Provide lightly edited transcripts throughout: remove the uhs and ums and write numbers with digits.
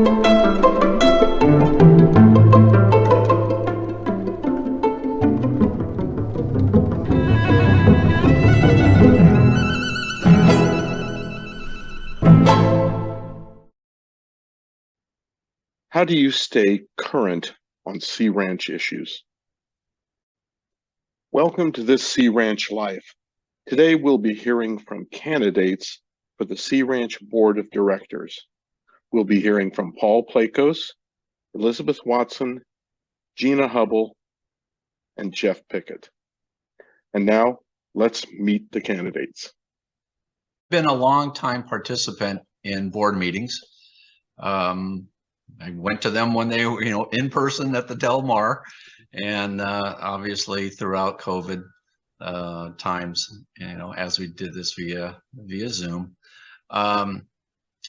How do you stay current on Sea Ranch issues? Welcome to This Sea Ranch Life. Today we'll be hearing from candidates for the Sea Ranch Board of Directors. We'll be hearing from Paul Plakos, Elizabeth Watson, Gina Hubble, and Jeff Pickett. And now let's meet the candidates. Been a long-time participant in board meetings. I went to them when they were, in person at the Del Mar, and obviously throughout COVID times, as we did this via Zoom.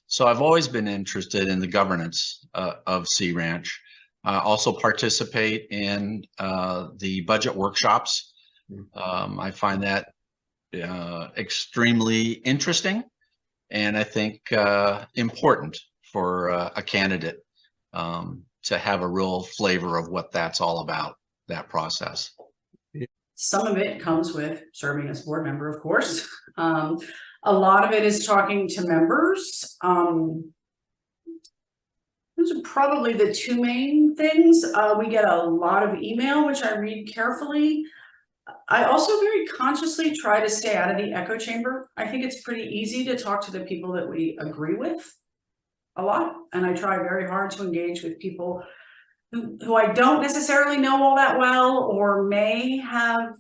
So I've always been interested in the governance of Sea Ranch. Also participate in the budget workshops. I find that extremely interesting, and I think important for a candidate to have a real flavor of what that's all about, that process. Some of it comes with serving as board member, of course. A lot of it is talking to members. Those are probably the two main things. We get a lot of email, which I read carefully. I also very consciously try to stay out of the echo chamber. I think it's pretty easy to talk to the people that we agree with a lot. And I try very hard to engage with people who I don't necessarily know all that well, or may have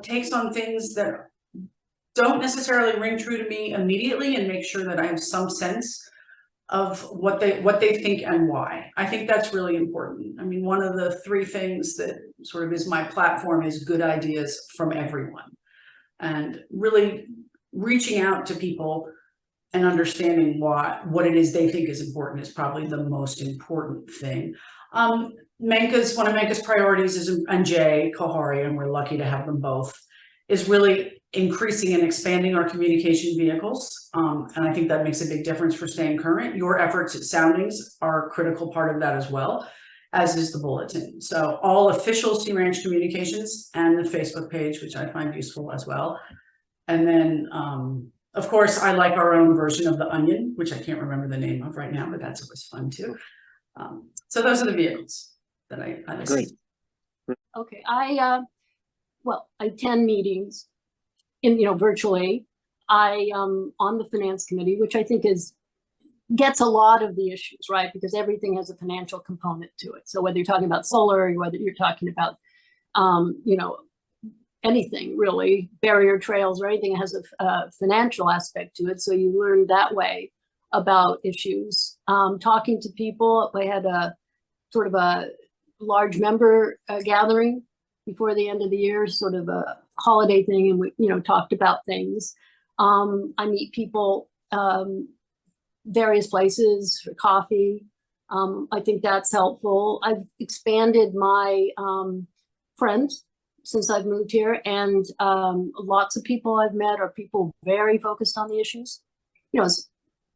takes on things that don't necessarily ring true to me immediately, and make sure that I have some sense of what they think and why. I think that's really important. I mean, one of the three things that sort of is my platform is good ideas from everyone, and really reaching out to people and understanding what it is they think is important is probably the most important thing. One of Menka's priorities is, and Jay Kahari, and we're lucky to have them both, is really increasing and expanding our communication vehicles. And I think that makes a big difference for staying current. Your efforts at Soundings are a critical part of that as well, as is the bulletin. So all official Sea Ranch communications and the Facebook page, which I find useful as well. And then, of course, I like our own version of the Onion, which I can't remember the name of right now, but that's always fun too. So those are the vehicles that I listen to. Okay, I attend meetings virtually. I on the finance committee, which I think gets a lot of the issues, right? Because everything has a financial component to it. So whether you're talking about solar, or whether you're talking about anything really, barrier trails or anything that has a financial aspect to it. So you learn that way about issues. Talking to people, I had a sort of a large member gathering before the end of the year, sort of a holiday thing, and we talked about things. I meet people various places for coffee. I think that's helpful. I've expanded my friends since I've moved here, and lots of people I've met are people very focused on the issues.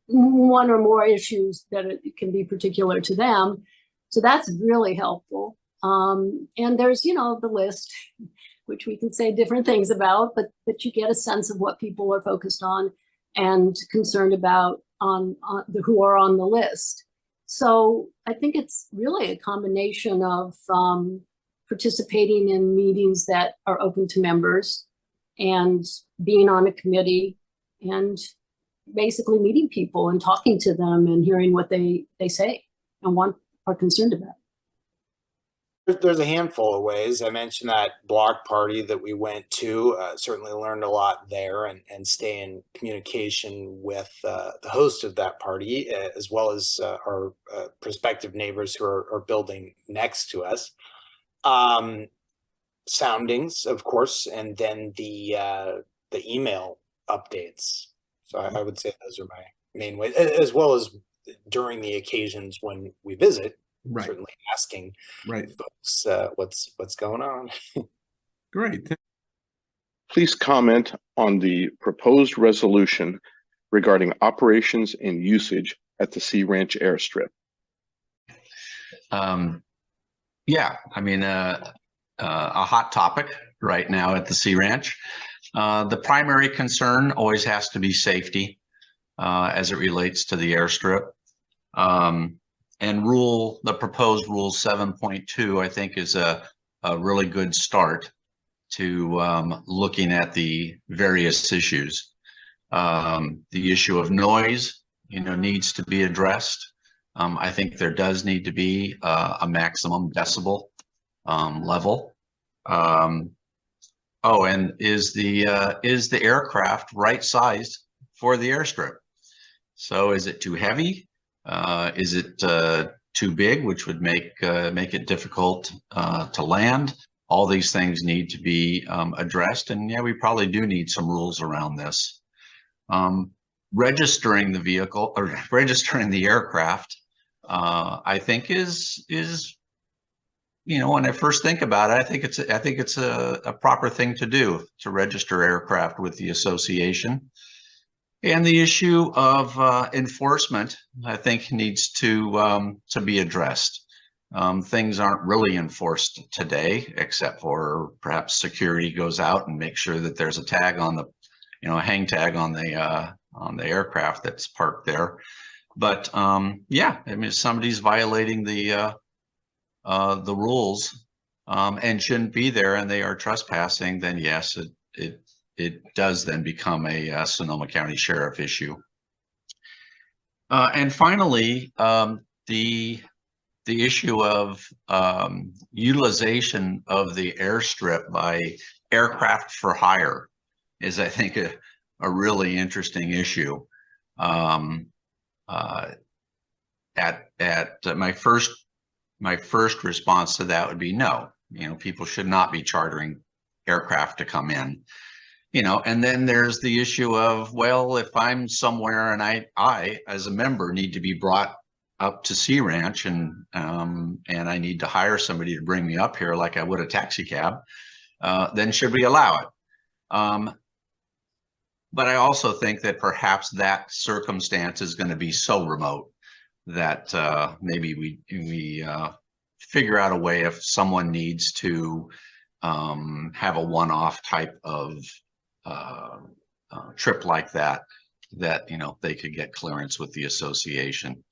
One or more issues that it can be particular to them. So that's really helpful. And there's, the list, which we can say different things about, but you get a sense of what people are focused on and concerned about who are on the list. So I think it's really a combination of participating in meetings that are open to members, and being on a committee, and basically meeting people and talking to them and hearing what they say and are concerned about. There's a handful of ways. I mentioned that block party that we went to, certainly learned a lot there, and stay in communication with the host of that party, as well as our prospective neighbors who are building next to us. Soundings, of course, and then the email updates. So I would say those are my main ways, as well as during the occasions when we visit. Right. Certainly asking folks what's going on. Great. Please comment on the proposed resolution regarding operations and usage at the Sea Ranch airstrip. Yeah, I mean, a hot topic right now at the Sea Ranch. The primary concern always has to be safety as it relates to the airstrip. And the proposed rule 7.2, I think, is a really good start to looking at the various issues. The issue of noise, needs to be addressed. I think there does need to be a maximum decibel level. Oh, and is the aircraft right sized for the airstrip? So is it too heavy? Is it too big, which would make it difficult to land? All these things need to be addressed, and yeah, we probably do need some rules around this. Registering the vehicle or registering the aircraft, I think is when I first think about it, I think it's a proper thing to do, to register aircraft with the association. And the issue of enforcement, I think, needs to be addressed. Things aren't really enforced today, except for perhaps security goes out and makes sure that there's a tag on the, a hang tag on the aircraft that's parked there. But yeah, I mean, if somebody's violating the rules and shouldn't be there, and they are trespassing, then yes, it does then become a Sonoma County Sheriff issue. And finally, the issue of utilization of the airstrip by aircraft for hire is, I think, a really interesting issue. At my first response to that would be no. People should not be chartering aircraft to come in. And then there's the issue of, well, if I'm somewhere and I as a member need to be brought up to Sea Ranch and I need to hire somebody to bring me up here like I would a taxi cab, then should we allow it? But I also think that perhaps that circumstance is going to be so remote that maybe we figure out a way, if someone needs to have a one-off type of trip like that they could get clearance with the association.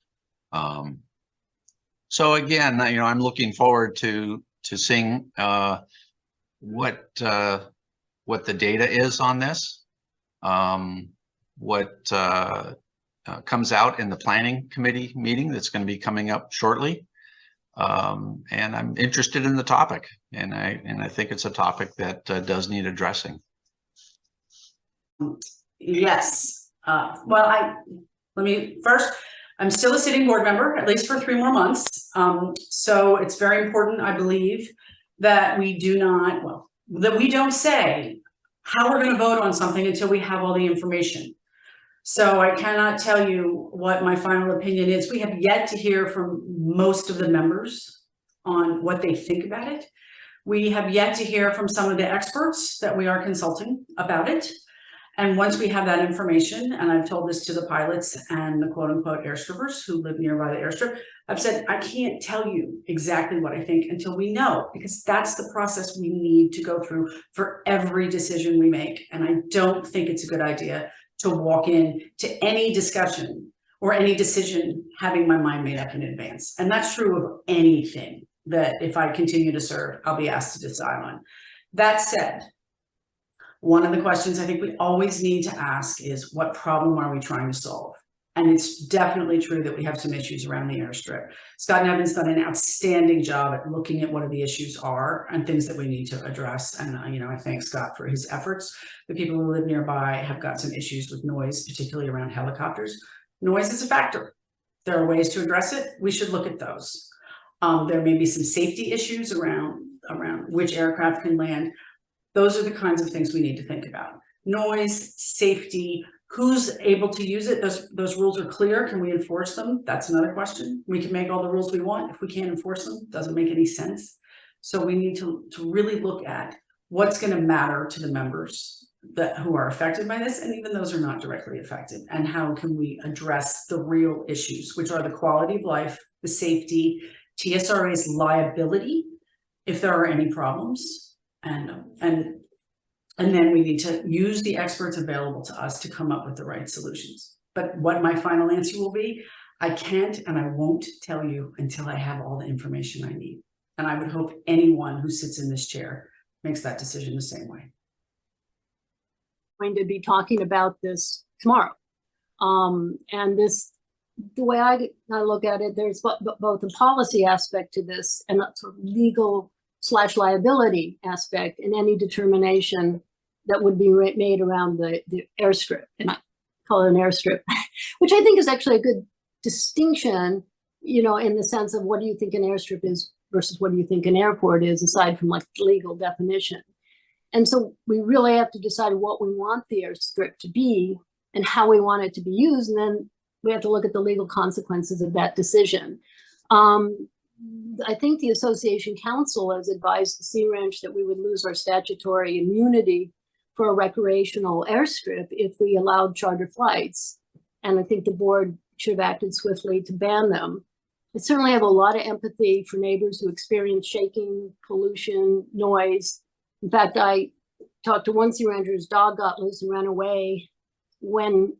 So again, I'm looking forward to seeing what the data is on this, what comes out in the planning committee meeting that's going to be coming up shortly. And I'm interested in the topic, and I think it's a topic that does need addressing. Yes. Well, I'm still a sitting board member, at least for 3 more months. So it's very important, I believe, that we don't say how we're going to vote on something until we have all the information. So I cannot tell you what my final opinion is. We have yet to hear from most of the members on what they think about it. We have yet to hear from some of the experts that we are consulting about it. And once we have that information, and I've told this to the pilots and the quote unquote airstrippers who live nearby the airstrip, I've said, I can't tell you exactly what I think until we know, because that's the process we need to go through for every decision we make. And I don't think it's a good idea to walk in to any discussion or any decision having my mind made up in advance. And that's true of anything that if I continue to serve, I'll be asked to decide on. That said, one of the questions I think we always need to ask is, what problem are we trying to solve? And it's definitely true that we have some issues around the airstrip. Scott Nevin's done an outstanding job at looking at what the issues are and things that we need to address. And I thank Scott for his efforts. The people who live nearby have got some issues with noise, particularly around helicopters. Noise is a factor. There are ways to address it. We should look at those. There may be some safety issues around which aircraft can land. Those are the kinds of things we need to think about. Noise, safety, who's able to use it? Those rules are clear. Can we enforce them? That's another question. We can make all the rules we want. If we can't enforce them, it doesn't make any sense. So we need to really look at what's going to matter to the members who are affected by this, and even those who are not directly affected, and how can we address the real issues, which are the quality of life, the safety, TSRA's liability if there are any problems, and then we need to use the experts available to us to come up with the right solutions. But what my final answer will be, I can't and I won't tell you until I have all the information I need. And I would hope anyone who sits in this chair makes that decision the same way. Going to be talking about this tomorrow. And this, the way I look at it, there's both a policy aspect to this and a sort of legal / liability aspect in any determination that would be made around the airstrip. And I call it an airstrip, which I think is actually a good distinction, you know, in the sense of what do you think an airstrip is versus what do you think an airport is, aside from like legal definition. And so we really have to decide what we want the airstrip to be and how we want it to be used. And then we have to look at the legal consequences of that decision. I think the Association Council has advised the Sea Ranch that we would lose our statutory immunity for a recreational airstrip if we allowed charter flights. And I think the board should have acted swiftly to ban them. I certainly have a lot of empathy for neighbors who experience shaking, pollution, noise. In fact, I talked to one Sea Rancher's dog got loose and ran away when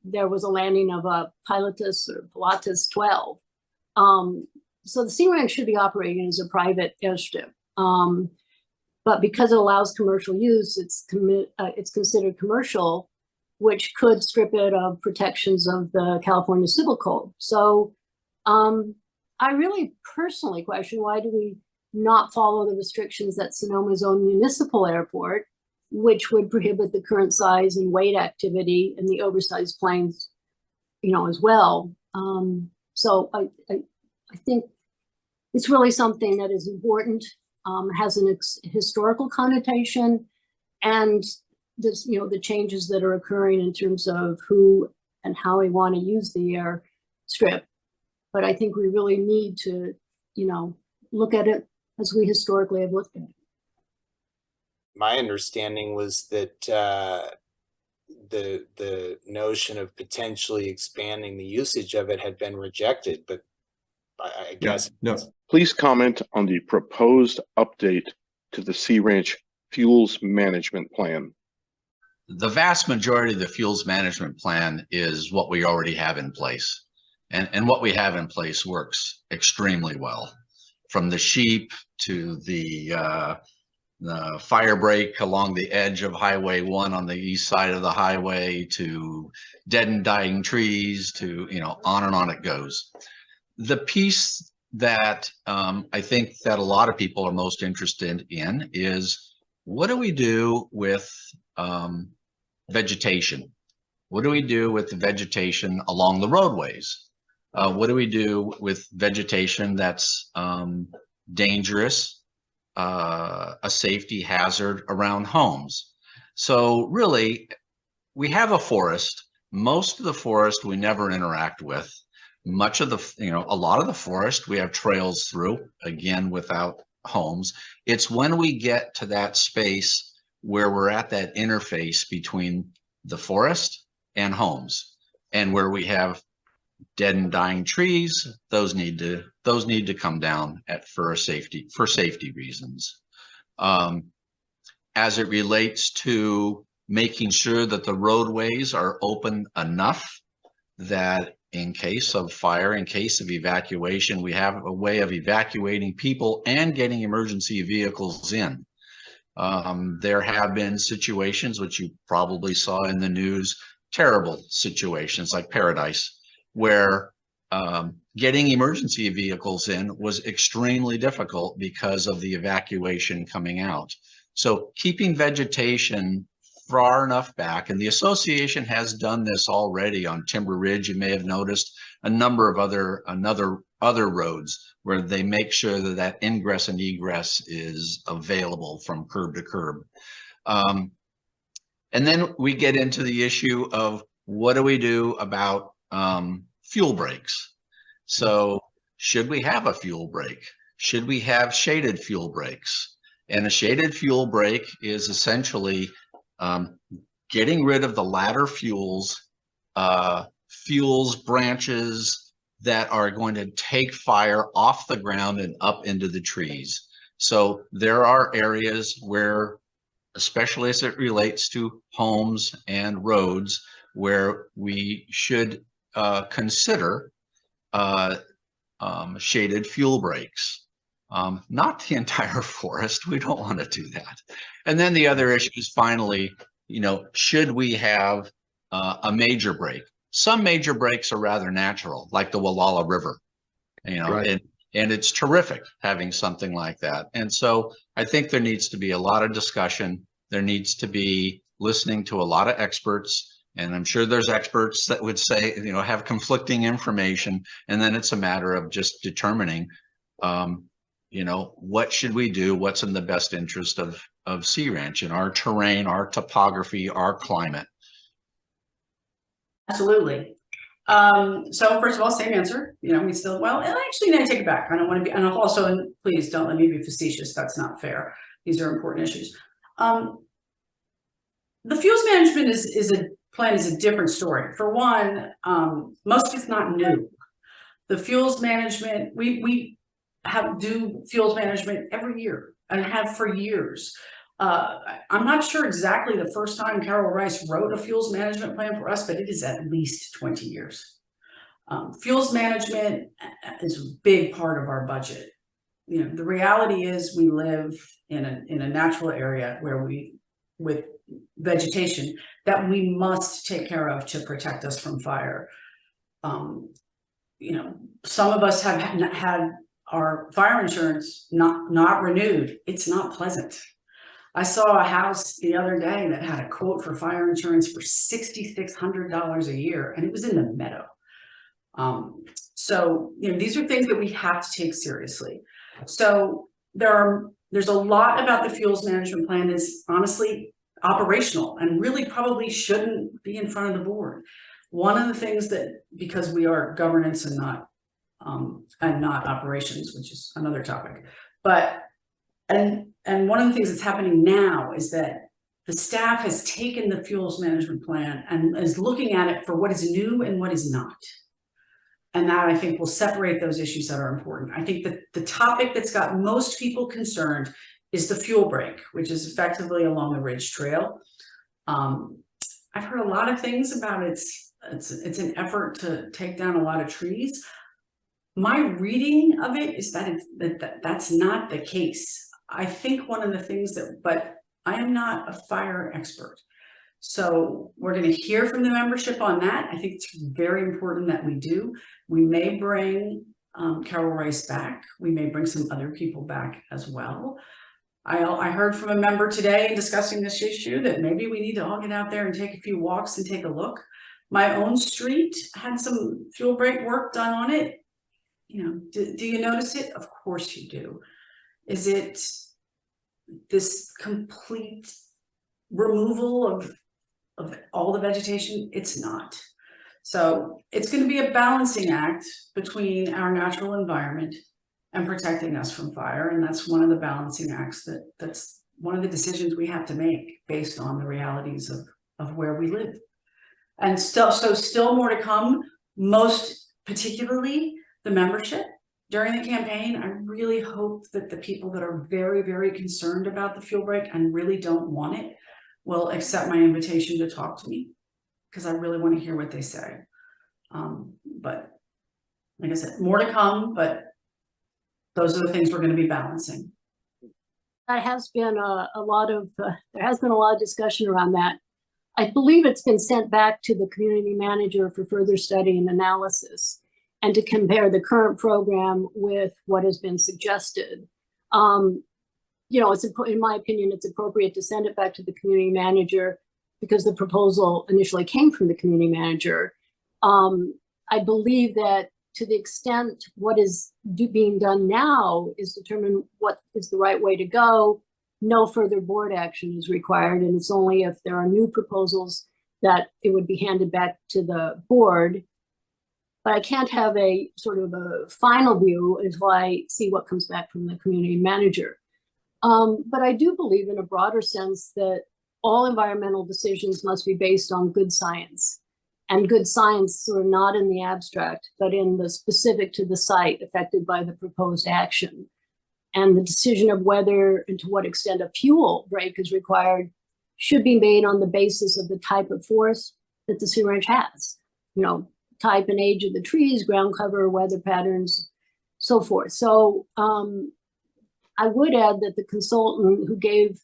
there was a landing of a Pilatus 12. So the Sea Ranch should be operating as a private airstrip. But because it allows commercial use, it's considered commercial, which could strip it of protections of the California Civil Code. So I really personally question, why do we not follow the restrictions that Sonoma's own municipal airport, which would prohibit the current size and weight activity and the oversized planes, you know, as well. So I think it's really something that is important, has an historical connotation, and this, you know, the changes that are occurring in terms of who and how we want to use the airstrip. But I think we really need to, you know, look at it as we historically have looked at it. My understanding was that the notion of potentially expanding the usage of it had been rejected, but I guess No. Please comment on the proposed update to the Sea Ranch Fuels Management Plan. The vast majority of the fuels management plan is what we already have in place. And what we have in place works extremely well. From the sheep to the fire break along the edge of Highway 1 on the east side of the highway, to dead and dying trees, to, you know, on and on it goes. The piece that I think that a lot of people are most interested in is, what do we do with vegetation? What do we do with the vegetation along the roadways? What do we do with vegetation that's dangerous, a safety hazard around homes? So really, we have a forest. Most of the forest we never interact with. Much of the, you know, a lot of the forest we have trails through, again, without homes. It's when we get to that space where we're at that interface between the forest and homes, and where we have dead and dying trees, those need to come down for safety reasons. As it relates to making sure that the roadways are open enough that in case of fire, in case of evacuation, we have a way of evacuating people and getting emergency vehicles in. There have been situations, which you probably saw in the news, terrible situations like Paradise, where getting emergency vehicles in was extremely difficult because of the evacuation coming out. So keeping vegetation far enough back, and the association has done this already on Timber Ridge. You may have noticed a number of other roads where they make sure that that ingress and egress is available from curb to curb. And then we get into the issue of, what do we do about fuel breaks? So should we have a fuel break? Should we have shaded fuel breaks? And a shaded fuel break is essentially getting rid of the ladder fuels, branches that are going to take fire off the ground and up into the trees. So there are areas where, especially as it relates to homes and roads, where we should consider shaded fuel breaks. Not the entire forest. We don't want to do that. And then the other issue is finally, should we have a major break? Some major breaks are rather natural, like the Wallala River, Right. and it's terrific having something like that. And so I think there needs to be a lot of discussion. There needs to be listening to a lot of experts. And I'm sure there's experts that would say, have conflicting information. And then it's a matter of just determining, what should we do? What's in the best interest of Sea Ranch and our terrain, our topography, our climate? Absolutely. So first of all, same answer, we still, well, and actually, I take it back. I don't want to be, and also, and please don't let me be facetious. That's not fair. These are important issues. The fuels management is a different story. For one, most of it's not new. The fuels management, we do fuels management every year and have for years. I'm not sure exactly the first time Carol Rice wrote a fuels management plan for us, but it is at least 20 years. Fuels management is a big part of our budget. The reality is we live in a natural area where with vegetation that we must take care of to protect us from fire. Some of us have had our fire insurance not renewed. It's not pleasant. I saw a house the other day that had a quote for fire insurance for $6,600 a year, and it was in the meadow. So these are things that we have to take seriously. So there's a lot about the fuels management plan that's honestly operational and really probably shouldn't be in front of the board. One of the things that, because we are governance and not operations, which is another topic, but and one of the things that's happening now is that the staff has taken the fuels management plan and is looking at it for what is new and what is not. And that, I think, will separate those issues that are important. I think that the topic that's got most people concerned is the fuel break, which is effectively along the Ridge Trail. I've heard a lot of things about it's an effort to take down a lot of trees. My reading of it is that that's not the case. I think one of the things but I am not a fire expert. So we're going to hear from the membership on that. I think it's very important that we do. We may bring Carol Rice back. We may bring some other people back as well. I heard from a member today in discussing this issue that maybe we need to all get out there and take a few walks and take a look. My own street had some fuel break work done on it. Do you notice it? Of course you do. Is it this complete removal of all the vegetation? It's not. So it's going to be a balancing act between our natural environment and protecting us from fire. And that's one of the balancing acts that's one of the decisions we have to make based on the realities of where we live. And still more to come, most particularly the membership. During the campaign, I really hope that the people that are very, very concerned about the fuel break and really don't want it will accept my invitation to talk to me, because I really want to hear what they say. But like I said, more to come, but those are the things we're going to be balancing. There has been a lot of discussion around that. I believe it's been sent back to the community manager for further study and analysis, and to compare the current program with what has been suggested. It's in my opinion, it's appropriate to send it back to the community manager because the proposal initially came from the community manager. I believe that to the extent what is being done now is determine what is the right way to go, no further board action is required. And it's only if there are new proposals that it would be handed back to the board. But I can't have a sort of a final view until I see what comes back from the community manager. But I do believe in a broader sense that all environmental decisions must be based on good science. and good science sort of not in the abstract, but in the specific to the site affected by the proposed action. And the decision of whether and to what extent a fuel break is required should be made on the basis of the type of forest that the Sea Ranch has. You know, type and age of the trees, ground cover, weather patterns, so forth. So I would add that the consultant who gave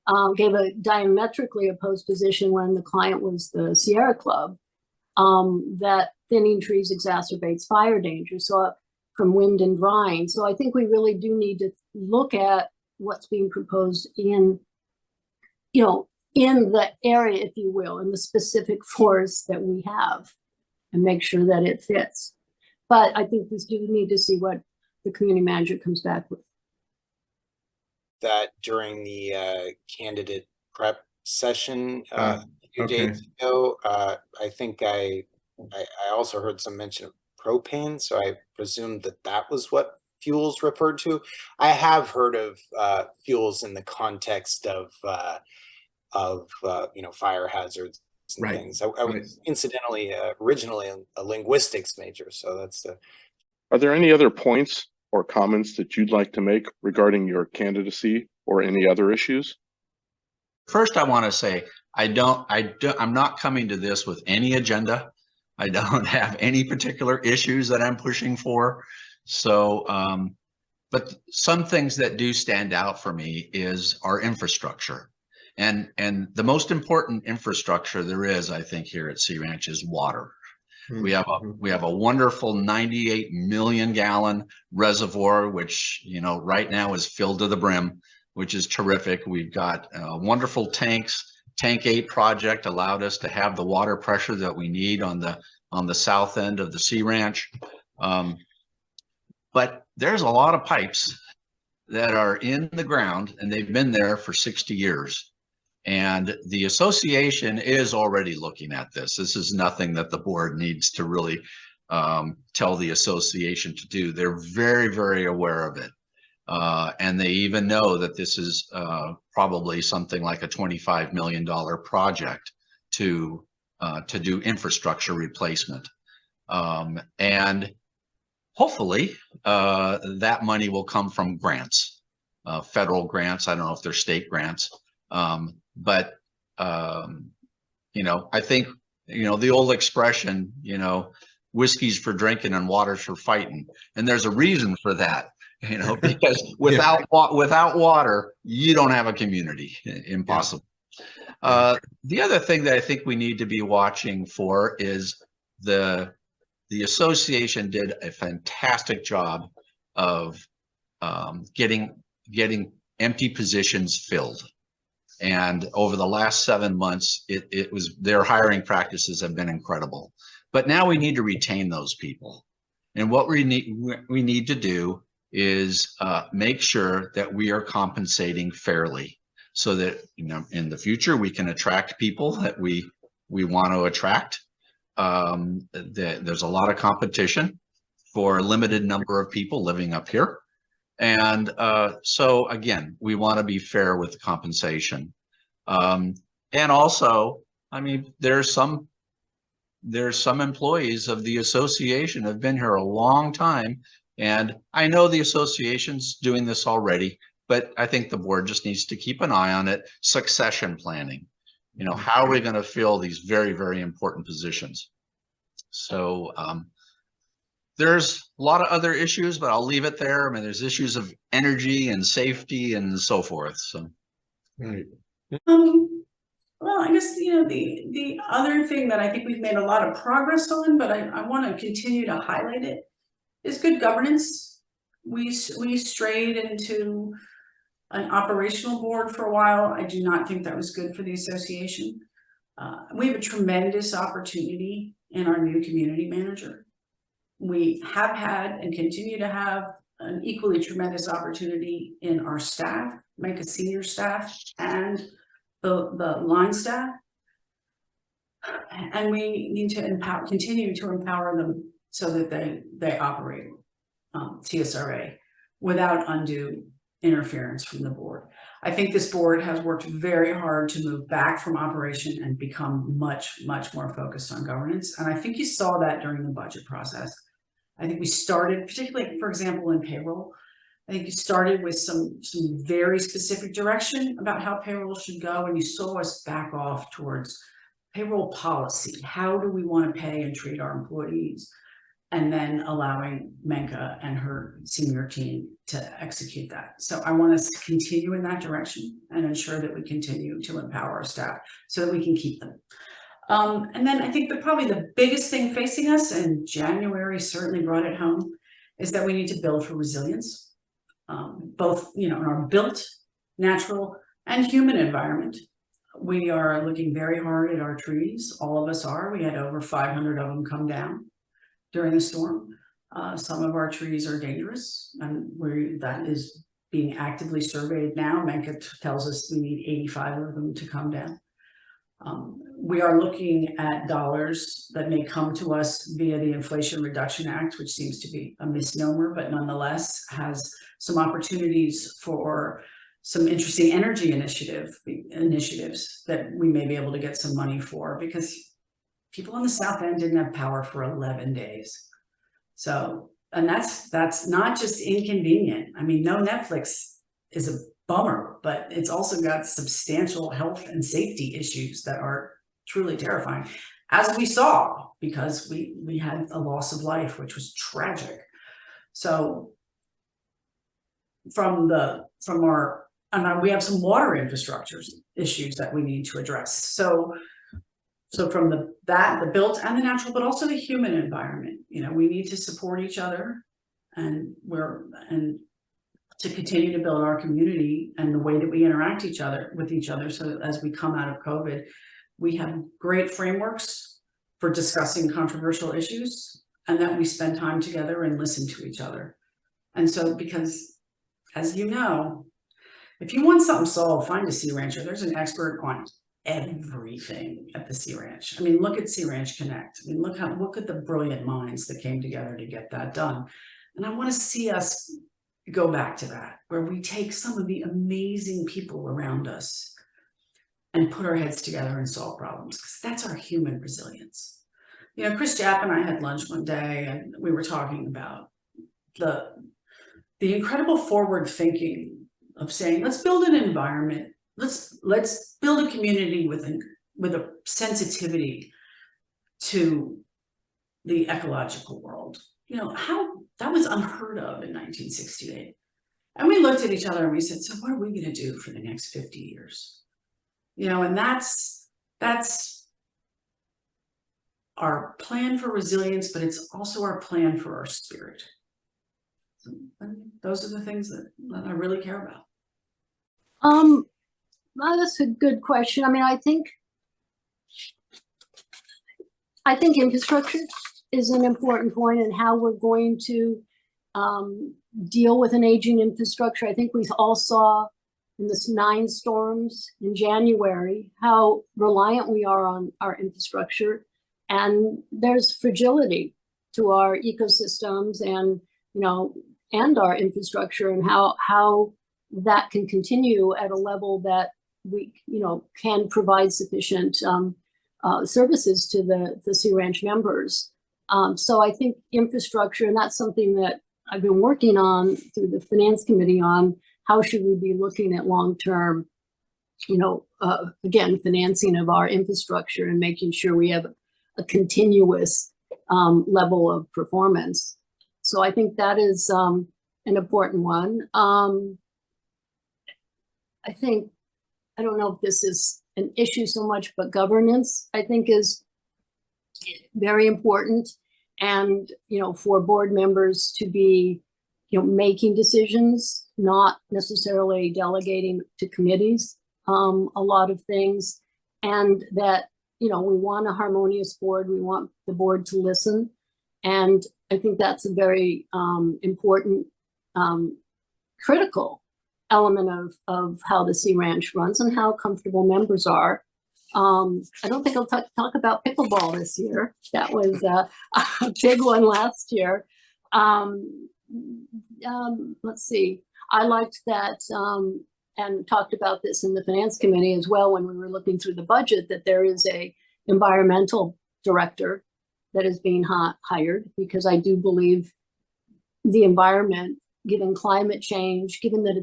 a diametrically opposed position when the client was the Sierra Club, that thinning trees exacerbates fire danger. So from wind and drying. So I think we really do need to look at what's being proposed in, you know, in the area, if you will, in the specific forest that we have, and make sure that it fits. But I think we do need to see what the community manager comes back with. That during the candidate prep session a few okay. days ago, I think I also heard some mention of propane, so I presumed that that was what fuels referred to. I have heard of fuels in the context of you know, fire hazards and Right, things. I was incidentally originally a linguistics major, so that's Are there any other points or comments that you'd like to make regarding your candidacy or any other issues? First, I want to say, I'm not coming to this with any agenda. I don't have any particular issues that I'm pushing for. So, but some things that do stand out for me is our infrastructure. And the most important infrastructure there is, I think, here at Sea Ranch is water. We have a wonderful 98 million gallon reservoir, which, you know, right now is filled to the brim, which is terrific. We've got wonderful tanks. Tank 8 project allowed us to have the water pressure that we need on the south end of the Sea Ranch. But there's a lot of pipes that are in the ground, and they've been there for 60 years. And the association is already looking at this. This is nothing that the board needs to really tell the association to do. They're very, very aware of it. And they even know that this is probably something like a $25 million project to do infrastructure replacement. And hopefully that money will come from grants, federal grants. I don't know if they're state grants. But you know, I think, you know, the old expression, you know, whiskey's for drinking and water's for fighting. And there's a reason for that, you know, because without water, you don't have a community. Impossible. The other thing that I think we need to be watching for is the association did a fantastic job of getting empty positions filled. And over the last 7 months, it was, their hiring practices have been incredible. But now we need to retain those people. And what we need to do is make sure that we are compensating fairly, so that, you know, in the future we can attract people that we want to attract. There's a lot of competition for a limited number of people living up here. And so again, we want to be fair with compensation. And also, I mean, there's some employees of the association have been here a long time. And I know the association's doing this already, but I think the board just needs to keep an eye on it. Succession planning, you know, how are we going to fill these very, very important positions? So, there's a lot of other issues, but I'll leave it there. I mean, there's issues of energy and safety and so forth. So, Right. Well, I guess, you know, the other thing that I think we've made a lot of progress on, but I want to continue to highlight it, is good governance. We strayed into an operational board for a while. I do not think that was good for the association. We have a tremendous opportunity in our new community manager. We have had and continue to have an equally tremendous opportunity in our staff, Micah senior staff and the line staff. And we need to continue to empower them so that they operate TSRA without undue interference from the board. I think this board has worked very hard to move back from operation and become much, much more focused on governance. And I think you saw that during the budget process. I think we started, particularly, for example, in payroll, I think you started with some very specific direction about how payroll should go, and you saw us back off towards payroll policy. How do we want to pay and treat our employees? And then allowing Menka and her senior team to execute that. So I want us to continue in that direction and ensure that we continue to empower our staff so that we can keep them. And then I think probably the biggest thing facing us, and January certainly brought it home, is that we need to build for resilience. Both, in our built, natural, and human environment. We are looking very hard at our trees. All of us are. We had over 500 of them come down during the storm. Some of our trees are dangerous, and that is being actively surveyed now. Menka tells us we need 85 of them to come down. We are looking at dollars that may come to us via the Inflation Reduction Act, which seems to be a misnomer, but nonetheless has some opportunities for some interesting energy initiatives that we may be able to get some money for, because people in the South End didn't have power for 11 days. So, and that's not just inconvenient. I mean, no Netflix is a bummer, but it's also got substantial health and safety issues that are truly terrifying, as we saw, because we had a loss of life, which was tragic. So we have some water infrastructure issues that we need to address. So from the built and the natural, but also the human environment, we need to support each other, and to continue to build our community and the way that we interact with each other, so that as we come out of COVID, we have great frameworks for discussing controversial issues, and that we spend time together and listen to each other. And so, because as you know, if you want something solved, find a Sea Rancher. There's an expert on everything at the Sea Ranch. I mean, look at Sea Ranch Connect. I mean, look at the brilliant minds that came together to get that done. And I want to see us go back to that, where we take some of the amazing people around us and put our heads together and solve problems, because that's our human resilience. Chris Japp and I had lunch one day, and we were talking about the incredible forward thinking of saying, let's build an environment, let's build a community with a sensitivity to the ecological world. How that was unheard of in 1968. And we looked at each other and we said, so what are we going to do for the next 50 years? And that's our plan for resilience, but it's also our plan for our spirit. So those are the things that I really care about. Well, that's a good question. I mean, I think infrastructure is an important point, and how we're going to deal with an aging infrastructure. I think we all saw in this 9 storms in January how reliant we are on our infrastructure, and there's fragility to our ecosystems and and our infrastructure, and how that can continue at a level that we can provide sufficient services to the Sea Ranch members. So I think infrastructure, and that's something that I've been working on through the Finance Committee on how should we be looking at long-term, again, financing of our infrastructure and making sure we have a continuous level of performance. So I think that is an important one. I think, I don't know if this is an issue so much, but governance, I think, is very important. And, for board members to be, making decisions, not necessarily delegating to committees a lot of things. And that, we want a harmonious board. We want the board to listen. And I think that's a very important, critical element of how the Sea Ranch runs and how comfortable members are. I don't think I'll talk about pickleball this year. That was a big one last year. Let's see. I liked that, and talked about this in the finance committee as well when we were looking through the budget, that there is a environmental director that is being hired, because I do believe the environment, given climate change, given that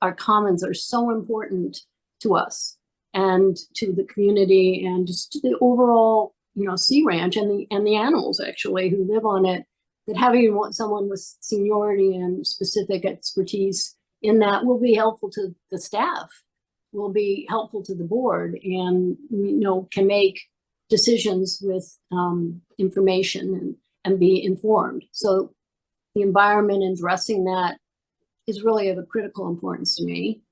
our commons are so important to us and to the community and just to the overall, Sea Ranch and the animals actually who live on it, that having someone with seniority and specific expertise in that will be helpful to the staff, will be helpful to the board, and can make decisions with information and be informed. So the environment and addressing that is really of a critical importance to me.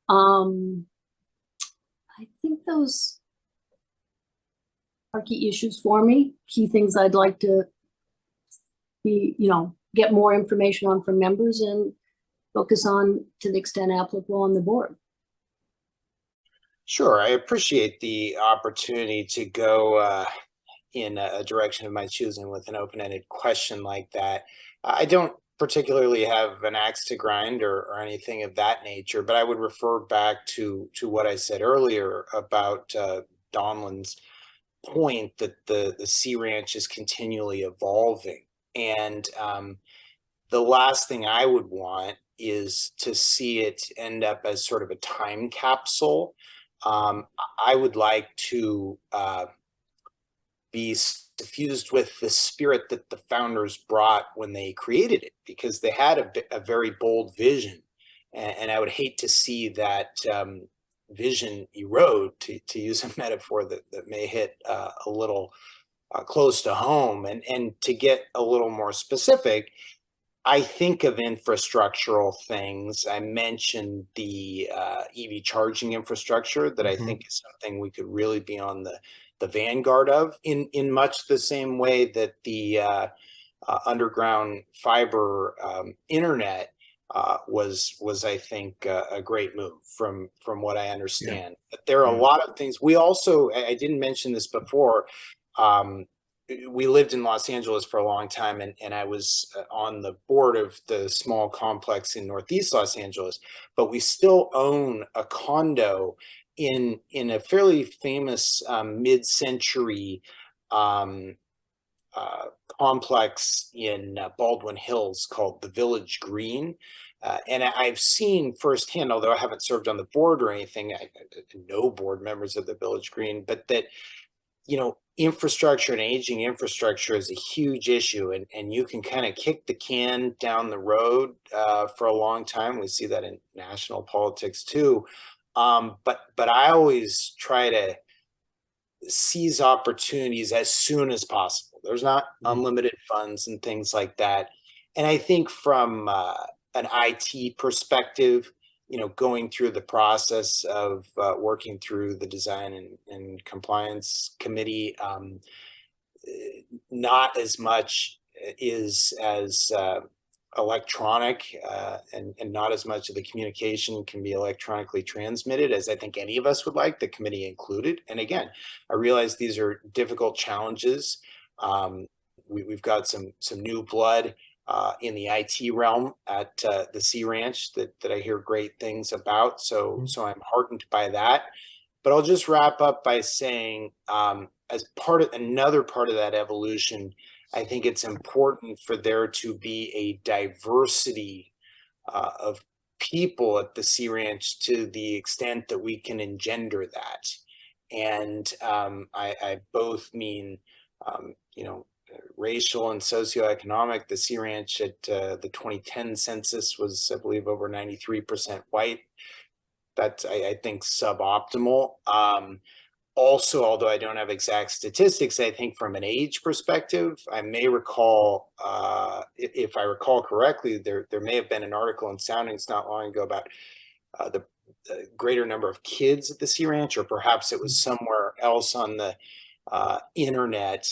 I think those are key issues for me, key things I'd like to be, get more information on from members and focus on to the extent applicable on the board. Sure, I appreciate the opportunity to go in a direction of my choosing with an open-ended question like that. I don't particularly have an axe to grind or anything of that nature, but I would refer back to what I said earlier about Donlin's point that the Sea Ranch is continually evolving. And the last thing I would want is to see it end up as sort of a time capsule. I would like to be suffused with the spirit that the founders brought when they created it, because they had a very bold vision. And I would hate to see that vision erode, to use a metaphor that may hit a little close to home. And to get a little more specific, I think of infrastructural things. I mentioned the EV charging infrastructure that I think is something we could really be on the vanguard of, in much the same way that the underground fiber internet was I think a great move from what I understand. But there are a lot of things. We also, I didn't mention this before, we lived in Los Angeles for a long time, and I was on the board of the small complex in Northeast Los Angeles, but we still own a condo in a fairly famous mid-century complex in Baldwin Hills called the Village Green. And I've seen firsthand, although I haven't served on the board or anything, I know board members of the Village Green, but that, infrastructure and aging infrastructure is a huge issue, and you can kind of kick the can down the road for a long time. We see that in national politics too. But I always try to seize opportunities as soon as possible. There's not unlimited funds and things like that. And I think from an IT perspective, going through the process of working through the design and compliance committee, not as much is as electronic and not as much of the communication can be electronically transmitted as I think any of us would like, the committee included. And again, I realize these are difficult challenges. We've got some new blood in the IT realm at the Sea Ranch that I hear great things about. So I'm heartened by that. But I'll just wrap up by saying, as another part of that evolution, I think it's important for there to be a diversity of people at the Sea Ranch to the extent that we can engender that. And I both mean, racial and socioeconomic. The Sea Ranch at the 2010 census was, I believe, over 93% white. That's, I think, suboptimal. Also, although I don't have exact statistics, I think from an age perspective, I may recall, if I recall correctly, there may have been an article in Soundings not long ago about the greater number of kids at the Sea Ranch, or perhaps it was somewhere else on the internet.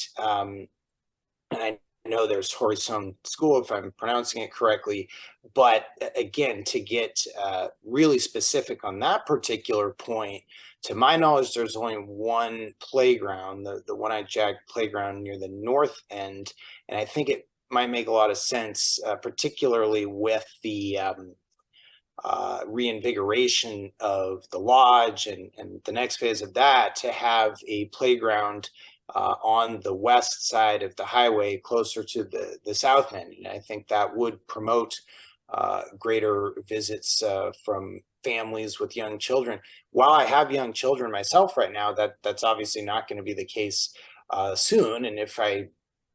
And I know there's Horizon School, if I'm pronouncing it correctly. But again, to get really specific on that particular point, to my knowledge, there's only one playground, the One-Eyed Jack playground near the north end. And I think it might make a lot of sense, particularly with the reinvigoration of the lodge and the next phase of that to have a playground on the west side of the highway closer to the south end. And I think that would promote greater visits from families with young children. While I have young children myself right now, that's obviously not going to be the case soon. And if I,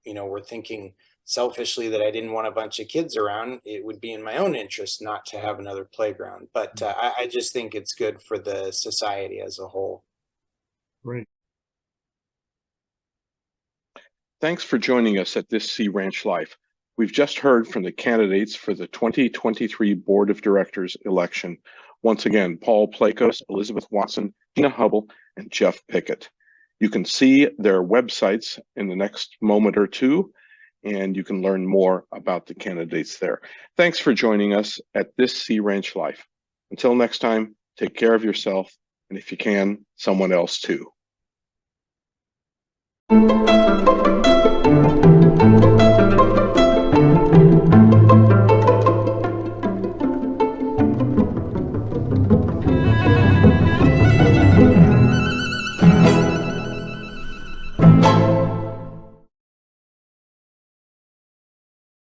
were thinking selfishly that I didn't want a bunch of kids around, it would be in my own interest not to have another playground. But I just think it's good for the society as a whole. Great. Thanks for joining us at this Sea Ranch Life. We've just heard from the candidates for the 2023 Board of Directors election. Once again, Paul Plakos, Elizabeth Watson, Tina Hubble, and Jeff Pickett. You can see their websites in the next moment or two, and you can learn more about the candidates there. Thanks for joining us at this Sea Ranch Life. Until next time, take care of yourself, and if you can, someone else too.